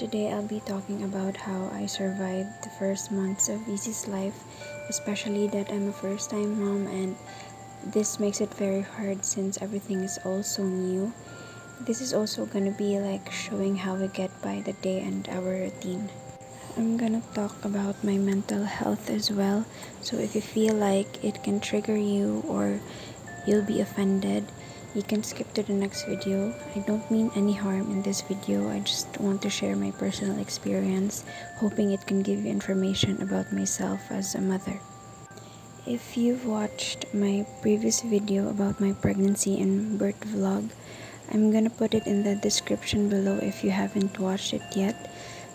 Today I'll be talking about how I survived the first months of Easy's life, especially that I'm a first time mom, and this makes it very hard since everything is also new. This is also gonna be like showing how we get by the day and our routine. I'm gonna talk about my mental health as well, so if you feel like it can trigger you or you'll be offended, you can skip to the next video. I don't mean any harm in this video, I just want to share my personal experience, hoping it can give you information about myself as a mother. If you've watched my previous video about my pregnancy and birth vlog, I'm gonna put it in the description below if you haven't watched it yet.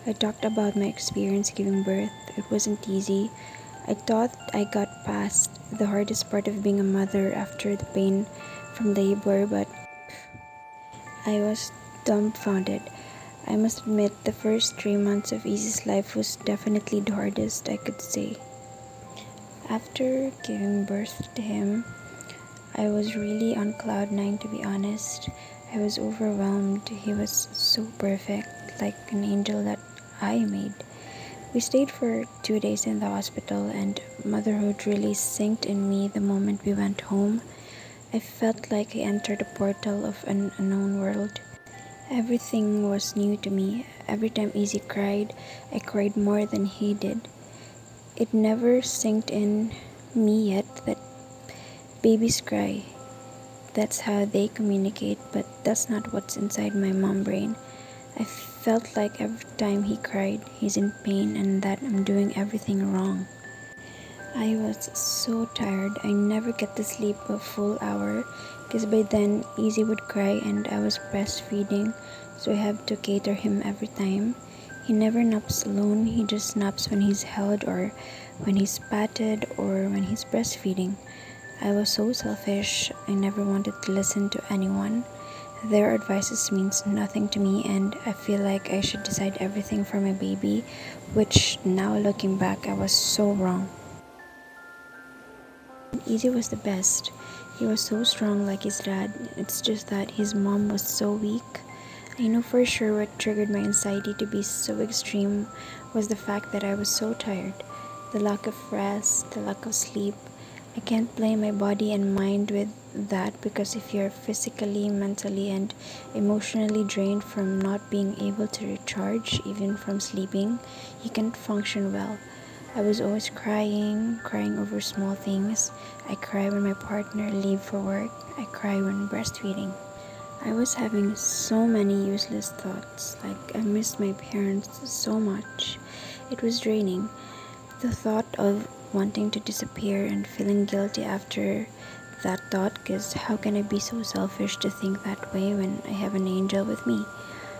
I talked about my experience giving birth. It wasn't easy. I thought I got past the hardest part of being a mother after the pain from labor, but I was dumbfounded. I must admit, the first 3 months of Easy's life was definitely the hardest, I could say. After giving birth to him, I was really on cloud nine, to be honest. I was overwhelmed. He was so perfect, like an angel that I made. We stayed for 2 days in the hospital, and motherhood really sank in me the moment we went home. I felt like I entered a portal of an unknown world. Everything was new to me. Every time Easy cried, I cried more than he did. It never sank in me yet that babies cry. That's how they communicate, but that's not what's inside my mom brain. I felt like every time he cried, he's in pain and that I'm doing everything wrong. I was so tired. I never get to sleep a full hour because by then Easy would cry and I was breastfeeding, so I have to cater him every time. He never naps alone. He just naps when he's held or when he's patted or when he's breastfeeding. I was so selfish. I never wanted to listen to anyone. Their advices means nothing to me, and I feel like I should decide everything for my baby, which now looking back I was so wrong. Easy was the best. He was so strong like his dad. It's just that his mom was so weak. I know for sure what triggered my anxiety to be so extreme was the fact that I was so tired. The lack of rest, the lack of sleep. I can't blame my body and mind with that because if you're physically, mentally, and emotionally drained from not being able to recharge, even from sleeping, you can't function well. I was always crying over small things. I cry when my partner leave for work. I cry when breastfeeding. I was having so many useless thoughts, like I missed my parents so much. It was draining. The thought of wanting to disappear and feeling guilty after that thought, because how can I be so selfish to think that way when I have an angel with me?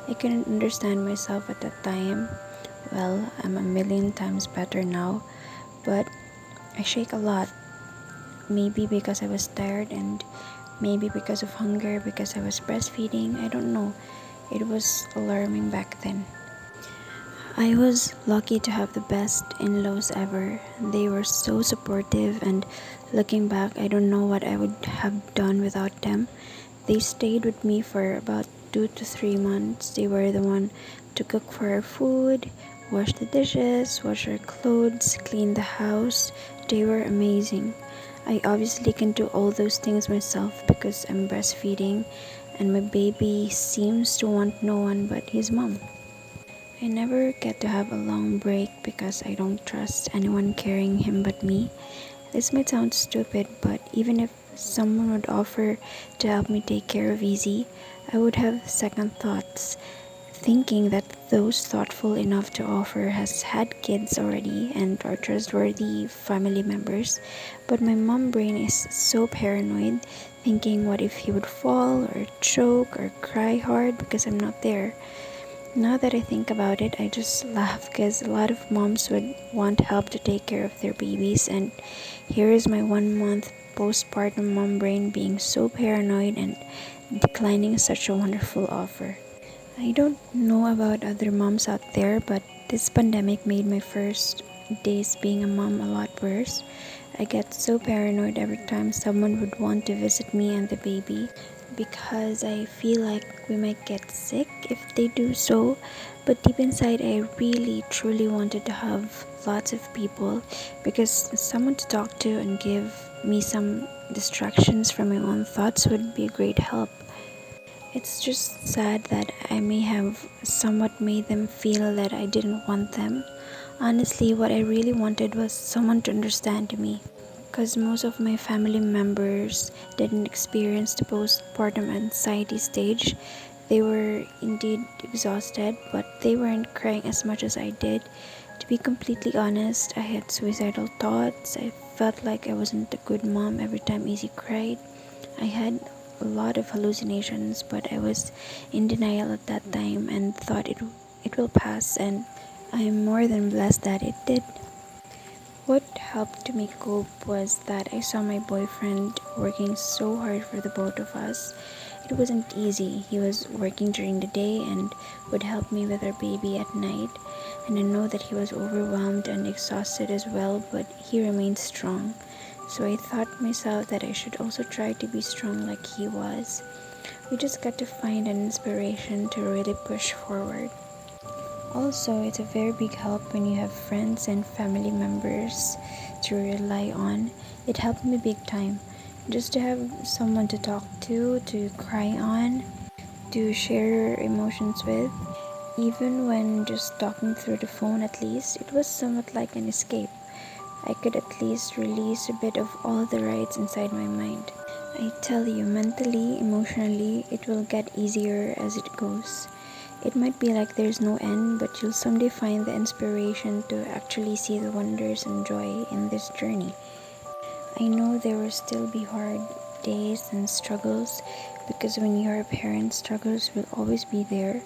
I couldn't understand myself at that time. Well, I'm a million times better now, but I shake a lot. Maybe because I was tired and maybe because of hunger, because I was breastfeeding. I don't know. It was alarming back then. I was lucky to have the best in-laws ever. They were so supportive, and looking back, I don't know what I would have done without them. They stayed with me for about 2 to 3 months. They were the one to cook for our food, wash the dishes, wash our clothes, clean the house. They were amazing. I obviously can do all those things myself because I'm breastfeeding and my baby seems to want no one but his mom. I never get to have a long break because I don't trust anyone carrying him but me. This might sound stupid, but even if someone would offer to help me take care of Easy, I would have second thoughts, thinking that those thoughtful enough to offer has had kids already and are trustworthy family members. But my mom brain is so paranoid, thinking what if he would fall or choke or cry hard because I'm not there. Now that I think about it, I just laugh because a lot of moms would want help to take care of their babies, and here is my 1 month postpartum mom brain being so paranoid and declining such a wonderful offer. I don't know about other moms out there, but this pandemic made my first days being a mom a lot worse. I get so paranoid every time someone would want to visit me and the baby. because I feel like we might get sick if they do so. But deep inside, I really truly wanted to have lots of people, because someone to talk to and give me some distractions from my own thoughts would be a great help. It's just sad that I may have somewhat made them feel that I didn't want them. Honestly, what I really wanted was someone to understand me, because most of my family members didn't experience the postpartum anxiety stage. They were indeed exhausted, but they weren't crying as much as I did. To be completely honest, I had suicidal thoughts. I felt like I wasn't a good mom every time Izzy cried. I had a lot of hallucinations, but I was in denial at that time and thought it will pass, and I'm more than blessed that it did. What helped me cope was that I saw my boyfriend working so hard for the both of us. It wasn't easy. He was working during the day and would help me with our baby at night. And I know that he was overwhelmed and exhausted as well, but he remained strong. So I thought myself that I should also try to be strong like he was. We just got to find an inspiration to really push forward. Also, it's a very big help when you have friends and family members to rely on. It helped me big time. Just to have someone to talk to cry on, to share emotions with. Even when just talking through the phone, at least, it was somewhat like an escape. I could at least release a bit of all the rights inside my mind. I tell you, mentally, emotionally, it will get easier as it goes. It might be like there's no end, but you'll someday find the inspiration to actually see the wonders and joy in this journey. I know there will still be hard days and struggles, because when you're a parent, struggles will always be there.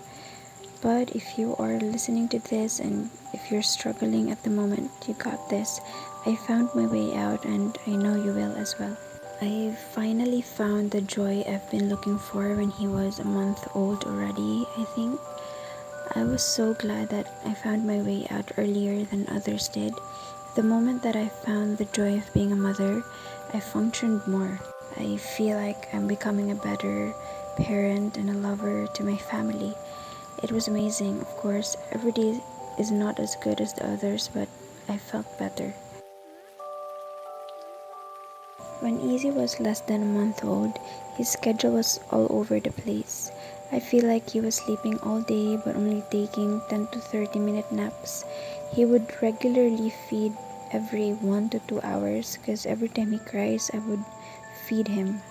But if you are listening to this and if you're struggling at the moment, you got this. I found my way out, and I know you will as well. I finally found the joy I've been looking for when he was a month old already, I think. I was so glad that I found my way out earlier than others did. The moment that I found the joy of being a mother, I functioned more. I feel like I'm becoming a better parent and a lover to my family. It was amazing, of course. Every day is not as good as the others, but I felt better. When Izzy was less than a month old, his schedule was all over the place. I feel like he was sleeping all day but only taking 10 to 30-minute naps. He would regularly feed every 1 to 2 hours, because every time he cries, I would feed him.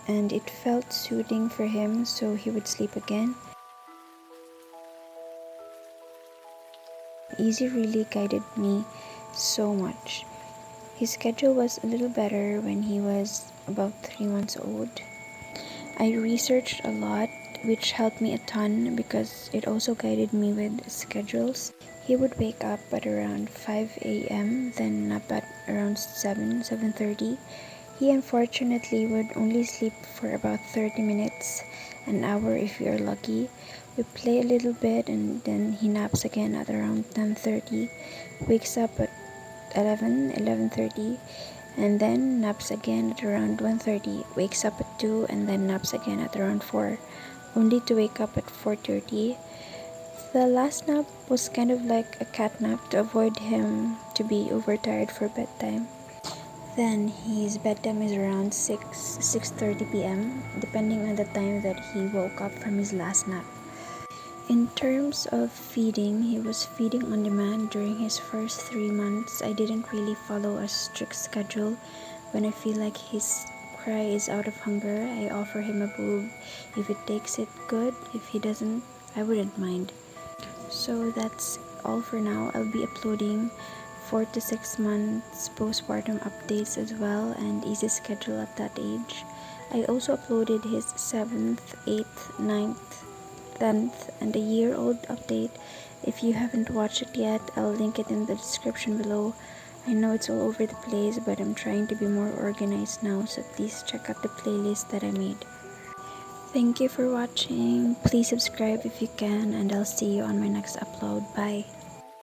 And it felt soothing for him, so he would sleep again. Izzy really guided me so much. His schedule was a little better when he was about 3 months old. I researched a lot, which helped me a ton because it also guided me with schedules. He would wake up at around 5 a.m., then nap at around 7:30. He unfortunately would only sleep for about 30 minutes, an hour if you're lucky. We play a little bit and then he naps again at around 10:30, wakes up at 11:30, and then naps again at around 1:30, wakes up at 2, and then naps again at around 4, only to wake up at 4:30. The last nap was kind of like a cat nap to avoid him to be overtired for bedtime. Then his bedtime is around 6:30 p.m., depending on the time that he woke up from his last nap. In terms of feeding, he was feeding on demand during his first 3 months. I didn't really follow a strict schedule. When I feel like his cry is out of hunger, I offer him a boob. If it takes it, good. If he doesn't, I wouldn't mind. So that's all for now. I'll be uploading 4 to 6 months postpartum updates as well, and easy schedule at that age. I also uploaded his 7th, 8th, 9th, 10th, and a year-old update. If you haven't watched it yet, I'll link it in the description below. I know it's all over the place, but I'm trying to be more organized now, so please check out the playlist that I made. Thank you for watching. Please subscribe if you can, and I'll see you on my next upload. Bye.